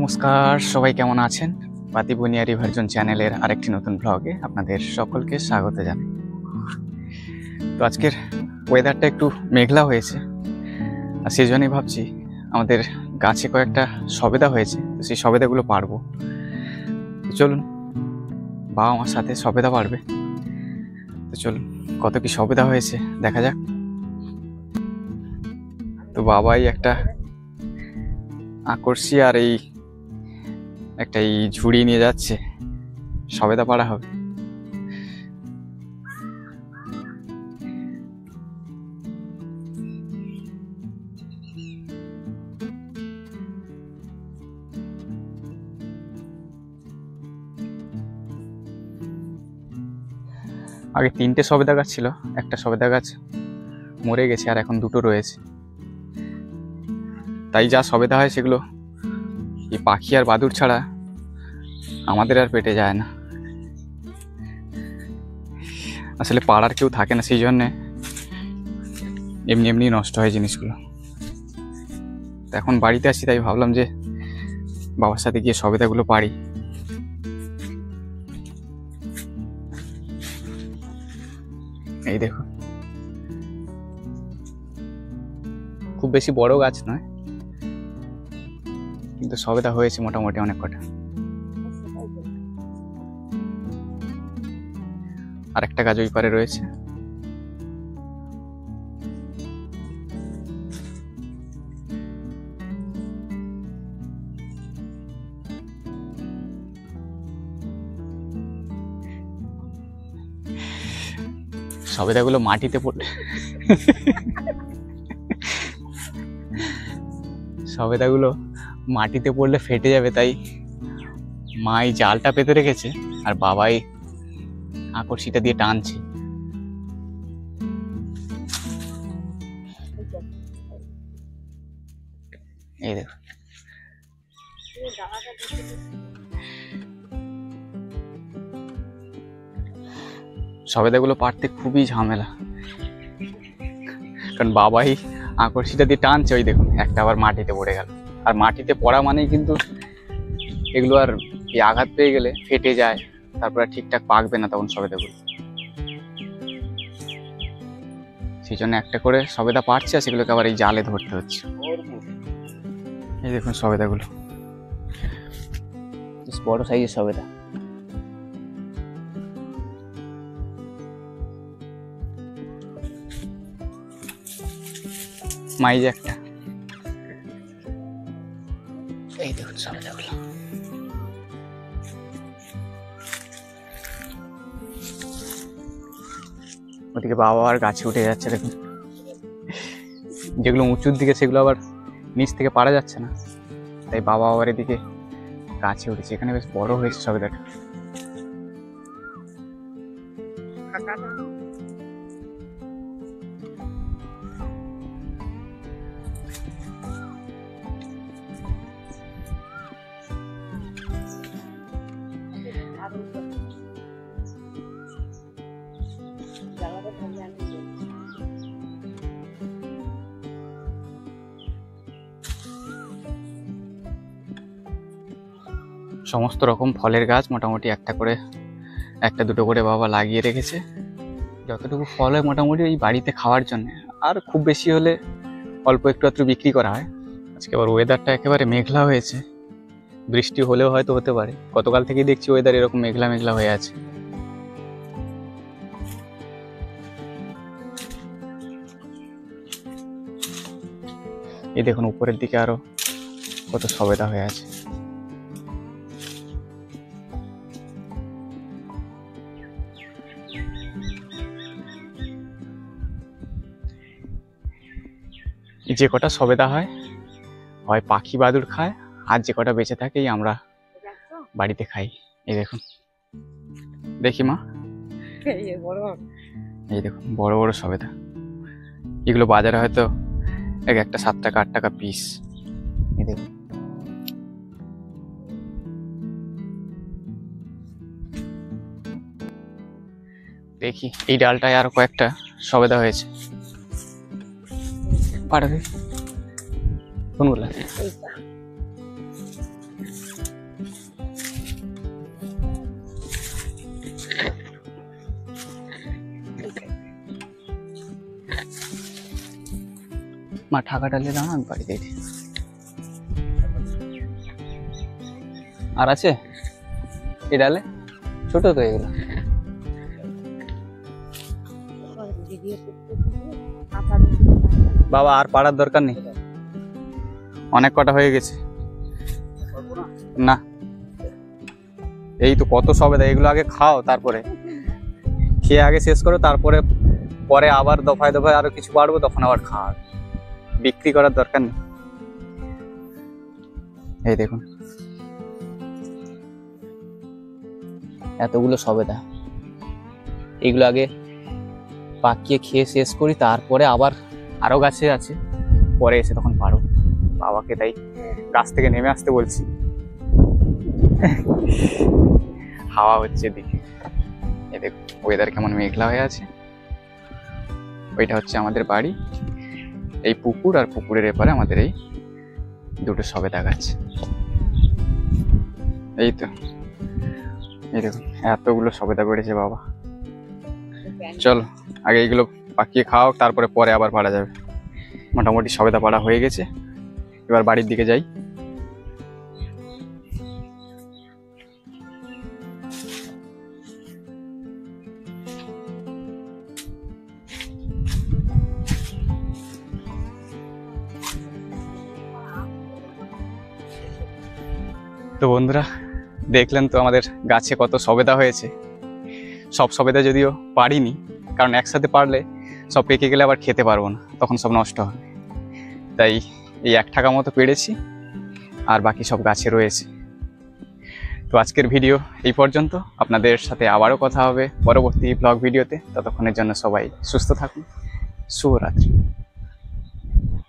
নমস্কার, সবাই কেমন আছেন? বাতি বুনিয়া রিভারজন চ্যানেলের আরেকটি নতুন ব্লগে আপনাদের সকলকে স্বাগত জানাই। তো আজকের ওয়েদারটা একটু মেঘলা হয়েছে, আর সেই জন্যই ভাবছি আমাদের গাছে কয়েকটা সবেদা হয়েছে, তো সেই সবেদাগুলো পারবো। তো চলুন, বাবা আমার সাথে সবেদা পারবে। তো চলুন, কত কি সবেদা হয়েছে দেখা যাক। তো বাবাই একটা আকর্ষি আর একটা ঝুড়ি নিয়ে যাচ্ছে, সবেদা পাড়া হবে। আগে 3টে সবেদা গাছ ছিল, একটা সবেদা গাছ মরে গেছে আর এখন 2টো রয়েছে। তাই যা সবেদা হয় সেগুলো এই পাখি আর বাদুড় ছাড়া আমাদের আর পেটে যায় না। আসলে পাড়ার কেউ থাকে না, সেই জন্যে এমনি এমনি নষ্ট হয় জিনিসগুলো। তো এখন বাড়িতে আসি, তাই ভাবলাম যে বাবার সাথে গিয়ে সবেদাগুলো পারি। এই দেখো, খুব বেশি বড় গাছ নয়, কিন্তু সবেদা হয়েছে মোটামুটি অনেক কটা। আর একটা গাছ ওই পারে রয়েছে। সবেদাগুলো মাটিতে পড়লে সবেদাগুলো মাটিতে পড়লে ফেটে যাবে, তাই মা এই জালটা পেতে রেখেছে আর বাবাই আকর্ষিটা দিয়ে টানছে। এই দেখো, সবেদাগুলো পাড়তে খুবই ঝামেলা, কারণ বাবাই আকর্ষিটা দিয়ে টানছে। ওই দেখুন, একটা আবার মাটিতে পড়ে গেল। আর মাটিতে পড়া মানেই কিন্তু এগুলো আর আঘাত পেয়ে গেলে ফেটে যায়, তারপরে ঠিকঠাক পাকবে না তখন সবেদাগুলো। সেই জন্য একটা করে সবেদা পাড়ছে, আর সেগুলোকে আবার এই জালে ধরতে হচ্ছে। এই দেখুন সবেদাগুলো, বড় সাইজের সবেদা। মাইজ একটা। এই দেখুন সবেদাগুলো। ওদিকে বাবা আর গাছে উঠে যাচ্ছে, দেখুন। যেগুলো উঁচুর দিকে সেগুলো আবার নিচ থেকে পারা যাচ্ছে না, তাই বাবা আবার এদিকে গাছে উঠেছে। এখানে বেশ বড় হয়েছে সবেদাটা। সমস্ত রকম ফলের গাছ মোটামুটি একটা দুটো করে বাবা লাগিয়ে রেখেছে। যতটুকু ফল হয় মোটামুটি ওই বাড়িতে খাওয়ার জন্য, আর খুব বেশি হলে অল্প একটু বিক্রি করা হয়। আজকে আবার ওয়েদারটা একেবারে মেঘলা হয়েছে, বৃষ্টি হলেও হয়তো হতে পারে। গতকাল থেকেই দেখছি ওয়েদার এরকম মেঘলা মেঘলা হয়ে আছে। এই দেখুন উপরের দিকে আরো কত সবেদা হয়ে আছে। যে কটা সবেদা হয় পাখি বাদুড় খায়, আর যে কটা বেঁচে থাকে আমরা বাড়িতে খাই। এই দেখুন, দেখি মা, এই দেখুন বড় বড় সবেদা। এগুলো বাজারে হয়তো একটা 7 টাকা 8 টাকা পিস। এই দেখুন, দেখি এই ডালটায় আরো কয়েকটা সবেদা হয়েছে। পাড়াবে কোনগুলা? মা ঠাকাটা নিয়ে দাও না, আমি বাড়ি দেখি। আর আছে এই ডালে? ছোট তো এগুলো। বাবা আর পাড়ার দরকার নেই, অনেক কটা হয়ে গেছে। না এই তো কত সবেদা, এগুলো আগে খাও, তারপরে খেয়ে আগে শেষ করো, তারপরে পরে আবার দফায় দফায় আরো কিছু বাড়বো, তখন আবার খাওয়া। বিক্রি করার দরকার নেই। এই দেখুন এতগুলো সবেদা, এগুলো আগে পাকিয়ে খেয়ে শেষ করি, তারপরে আবার আরো গাছে আছে, পরে এসে তখন পারো। বাবাকে তাই গাছ থেকে নেমে আসতে বলছি। হাওয়া হচ্ছে দিকে। এই দেখো ওয়েদার কেমন মেঘলা হয়ে আছে। ওইটা হচ্ছে আমাদের বাড়ি, এই পুকুর, আর পুকুরের এপারে আমাদের এই দুটো সবেদা গাছ। এই তো এই দেখুন এতগুলো সবেদা বেড়েছে বাবা। চলো আগে এইগুলো পাকিয়ে খাও, তারপরে পরে আবার পাড়া যাবে। মোটামুটি সবেদা পাড়া হয়ে গেছে, এবার বাড়ির দিকে যাই। তো বন্ধুরা দেখলেন তো আমাদের গাছে কত সবেদা হয়েছে। সব সবেদা যদিও পারিনি, কারণ একসাথে পারলে সব পেকে গেলে আবার খেতে পারবো না, তখন সব নষ্ট হবে। তাই এই 1 টাকা মতো পেড়েছি, আর বাকি সব গাছে রয়েছে। তো আজকের ভিডিও এই পর্যন্ত। আপনাদের সাথে আবারও কথা হবে পরবর্তী ব্লগ ভিডিওতে। ততক্ষণের জন্য সবাই সুস্থ থাকুন। শুভরাত্রি।